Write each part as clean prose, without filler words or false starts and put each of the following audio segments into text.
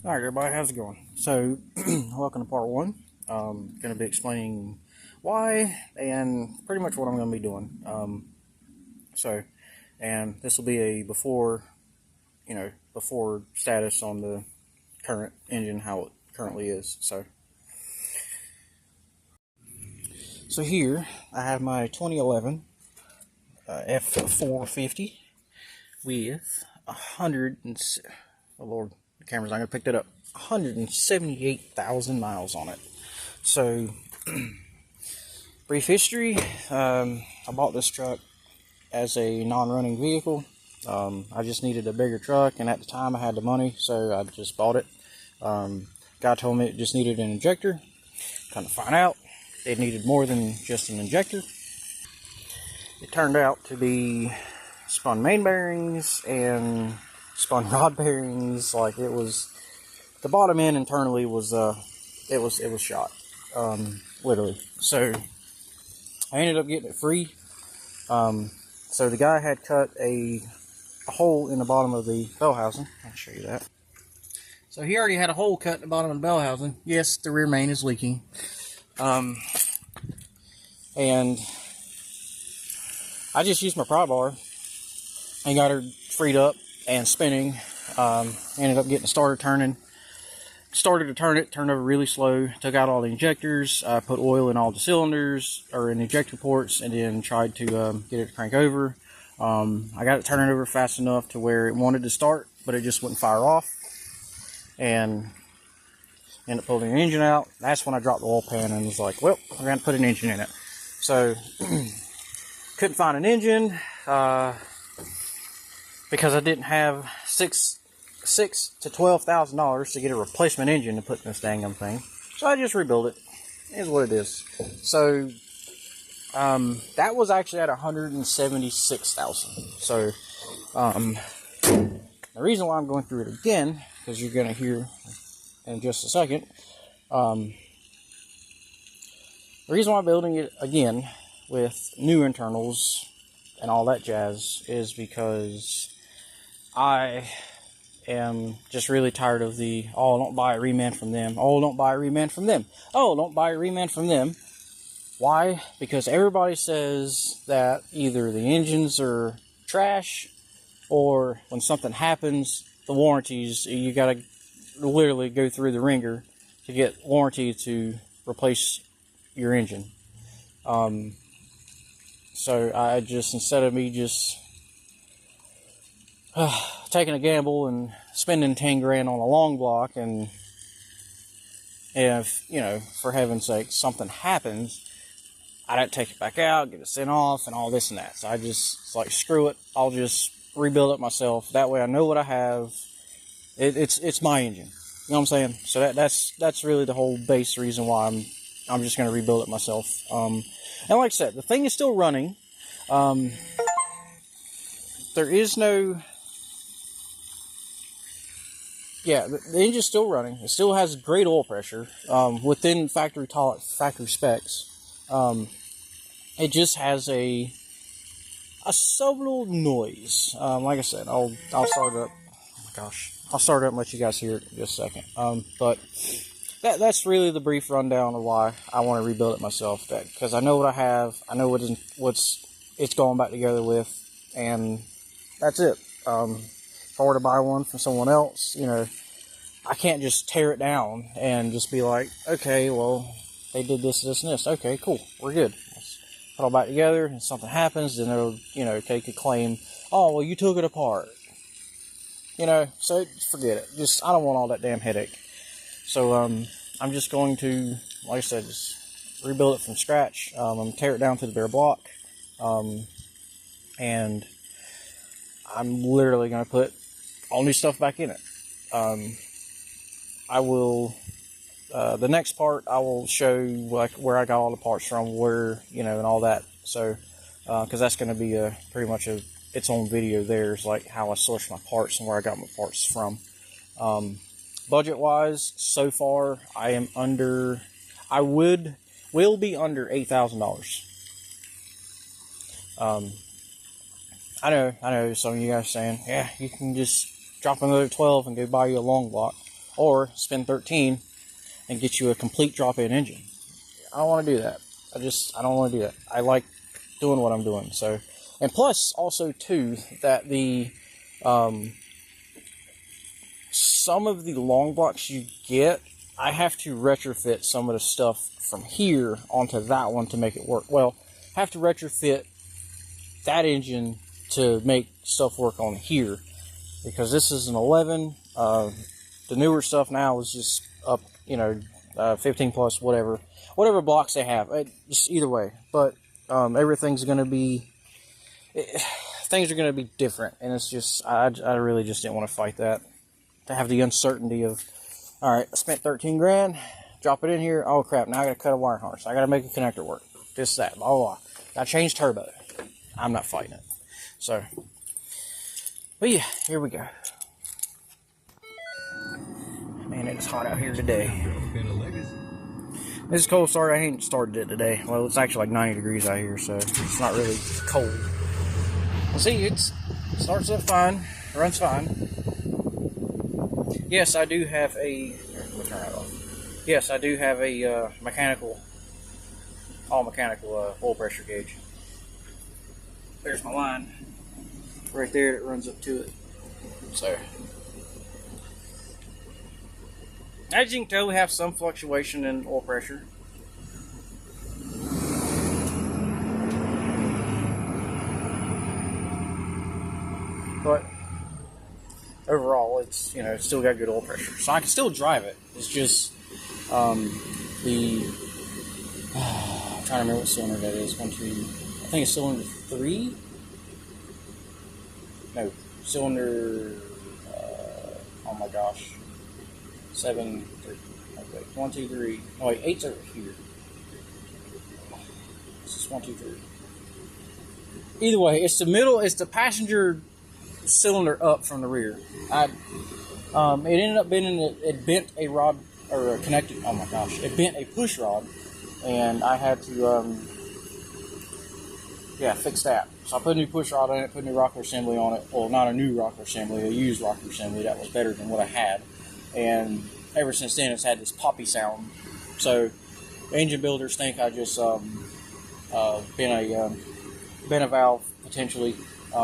Alright everybody, how's it going? So, welcome to part one. Going to be explaining why and pretty much what I'm going to be doing. And this will be a before status on the current engine, how it currently is. So here, I have my 2011 F450 with 100 and, oh Lord, the camera's not going to pick that up, 178,000 miles on it. So, brief history, I bought this truck as a non-running vehicle. I just needed a bigger truck, and at the time I had the money, so I just bought it. Guy told me it just needed an injector. Come to find out, it needed more than just an injector. It turned out to be spun main bearings and spun rod bearings. Like, it was, the bottom end internally was it was shot, literally. So I ended up getting it free. So the guy had cut a hole in the bottom of the bell housing. I'll show you that. So he already had a hole cut in the bottom of the bell housing. Yes, the rear main is leaking. And I just used my pry bar and got her freed up and spinning. Ended up getting the starter turning. Started to turn it, turned over really slow, took out all the injectors, put oil in all the cylinders, or in injector ports, and then tried to get it to crank over. I got it turning over fast enough to where it wanted to start, but it just wouldn't fire off. And ended up pulling the engine out. That's when I dropped the oil pan and was like, well, we're going to put an engine in it. So, couldn't find an engine, because I didn't have $6,000 to $12,000 to get a replacement engine to put in this dang thing. So I just rebuilt it. It is what it is. So that was actually at 176,000. So the reason why I'm going through it again, because you're going to hear in just a second, the reason why I'm building it again with new internals and all that jazz is because I am just really tired of the, oh, don't buy a reman from them. Oh, don't buy a reman from them. Oh, don't buy a reman from them. Why? Because everybody says that either the engines are trash, or when something happens, the warranties, you got to literally go through the ringer to get warranty to replace your engine. So I just, instead of me just taking a gamble and spending 10 grand on a long block, and if, for heaven's sake, something happens, I don't take it back out, get it sent off, and all this and that. So I just, it's like, screw it, I'll just rebuild it myself. That way I know what I have. It's my engine. You know what I'm saying? So that's really the whole base reason why I'm just going to rebuild it myself. And like I said, the thing is still running. There is no... Yeah, the engine's still running. It still has great oil pressure within factory specs. It just has a subtle noise. Like I said, I'll start it up. Oh my gosh, I'll start it up and let you guys hear it in just a second. But that's really the brief rundown of why I want to rebuild it myself. Because I know what I have, I know what's it's going back together with, and that's it. If I were to buy one from someone else, I can't just tear it down and just be like, okay, well, they did this, this, and this. Okay, cool, we're good. Let's put it all back together, and something happens, then they'll, take a claim, oh, well, you took it apart. So forget it. I don't want all that damn headache. So, I'm just going to, like I said, just rebuild it from scratch. I'm going to tear it down to the bare block. And I'm literally going to put all new stuff back in it. I will, the next part, I will show like where I got all the parts from, where, and all that. So, cause that's going to be pretty much its own video there, is like how I sourced my parts and where I got my parts from. Budget wise, so far, I am under, will be under $8,000. I know some of you guys saying, yeah, you can just drop another 12 and go buy you a long block. or spend 13 and get you a complete drop-in engine. I don't want to do that. I don't want to do that. I like doing what I'm doing. So, and plus also too, that the, some of the long blocks you get, I have to retrofit some of the stuff from here onto that one to make it work. Well, I have to retrofit that engine to make stuff work on here, because this is an 11. The newer stuff now is just up, 15 plus, whatever blocks they have. Just either way, but everything's going to be, things are going to be different, and it's just, I really just didn't want to fight that, to have the uncertainty of, all right, I spent 13 grand, drop it in here, oh crap, now I got to cut a wire harness, I got to make a connector work, this, that, blah, blah, blah. Got to change turbo. I'm not fighting it. So, but yeah, here we go. Man, it's hot out here today. This is cold start. I ain't started it today. Well, it's actually like 90 degrees out here, so it's not really cold. Well, see, it starts up fine, runs fine. Yes, I do have a, let me turn that off. Yes, I do have a all mechanical oil pressure gauge. There's my line right there that runs up to it. So, as you can tell, we have some fluctuation in oil pressure. But overall, it's, it's still got good oil pressure. So I can still drive it. It's just I'm trying to remember what cylinder that is. I think it's cylinder 3. No, cylinder. Oh my gosh. 7, 3. Okay, 1, 2, 3. Oh wait, 8's over here. This is 1, 2, 3. Either way, it's the middle. It's the passenger cylinder up from the rear. It ended up being it bent a rod, or a connected. Oh my gosh! It bent a push rod, and I had to fix that. So I put a new push rod in it, put a new rocker assembly on it. Well, not a new rocker assembly, a used rocker assembly that was better than what I had. And ever since then, it's had this poppy sound. So engine builders think I just bent a valve potentially.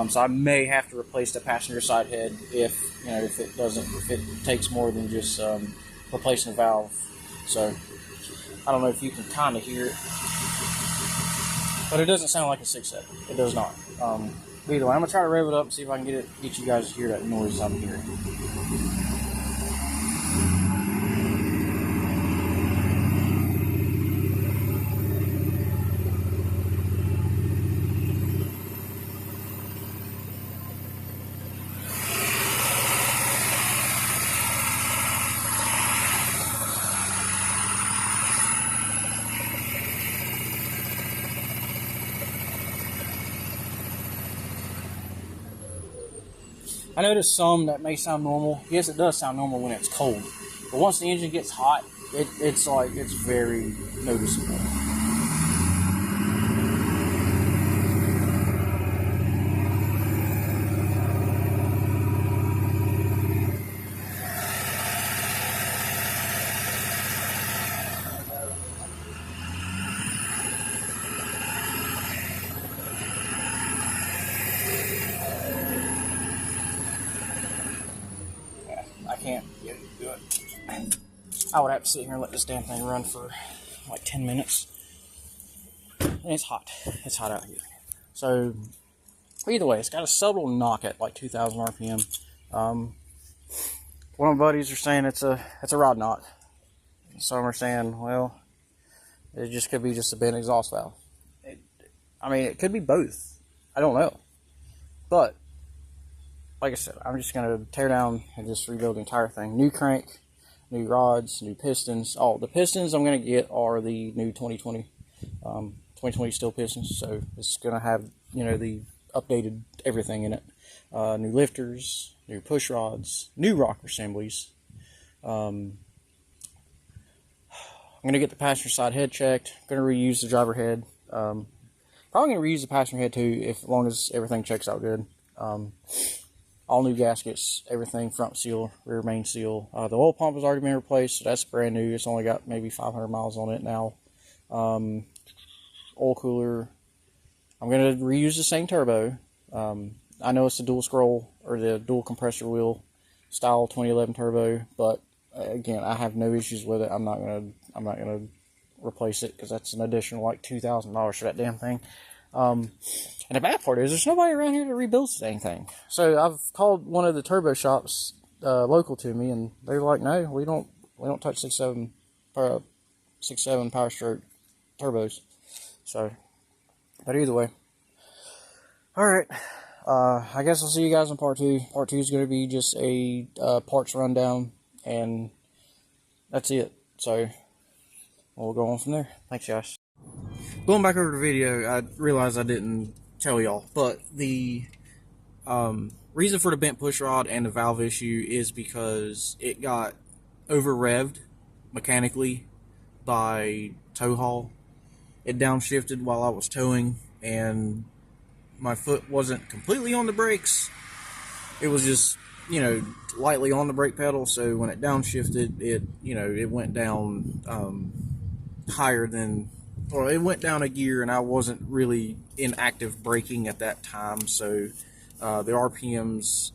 So I may have to replace the passenger side head if it takes more than just replacing the valve. So I don't know if you can kind of hear it, but it doesn't sound like a 6.7. It does not. But either way, I'm gonna try to rev it up and see if I can get you guys to hear that noise I'm hearing. I noticed some that may sound normal. Yes, it does sound normal when it's cold. But once the engine gets hot, it's very noticeable. I would have to sit here and let this damn thing run for like 10 minutes. And it's hot. It's hot out here. So, either way, it's got a subtle knock at like 2,000 RPM. One of my buddies are saying it's a rod knock. Some are saying, well, it just could be just a bent exhaust valve. It could be both. I don't know. But, like I said, I'm just going to tear down and just rebuild the entire thing. New crank, new rods, new pistons. Oh, the pistons I'm going to get are the new 2020 steel pistons. So it's going to have, the updated everything in it. New lifters, new push rods, new rocker assemblies. I'm going to get the passenger side head checked. I'm going to reuse the driver head. Probably going to reuse the passenger head too, as long as everything checks out good. all new gaskets, everything, front seal, rear main seal. The oil pump has already been replaced, so that's brand new. It's only got maybe 500 miles on it now. Oil cooler. I'm going to reuse the same turbo. I know it's the dual scroll or the dual compressor wheel style 2011 turbo, but again, I have no issues with it. I'm not gonna replace it because that's an additional like $2,000 for that damn thing. And the bad part is there's nobody around here to rebuild the dang thing. So I've called one of the turbo shops local to me, and they're like, no, we don't touch 6.7 power stroke turbos. So, but either way, all right. I guess I'll see you guys in part 2. Part 2 is going to be just a parts rundown, and that's it. So we'll go on from there. Thanks, guys. Going back over the video, I realized I didn't tell y'all, but the reason for the bent push rod and the valve issue is because it got over revved mechanically by tow haul. It downshifted while I was towing, and my foot wasn't completely on the brakes. It was just, you know, lightly on the brake pedal, so when it downshifted, it went down higher than, or it went down a gear, and I wasn't really in active braking at that time, so the RPMs,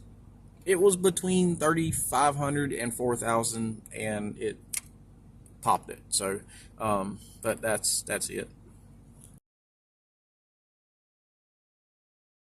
it was between 3,500 and 4,000, and it popped it. So, but that's it.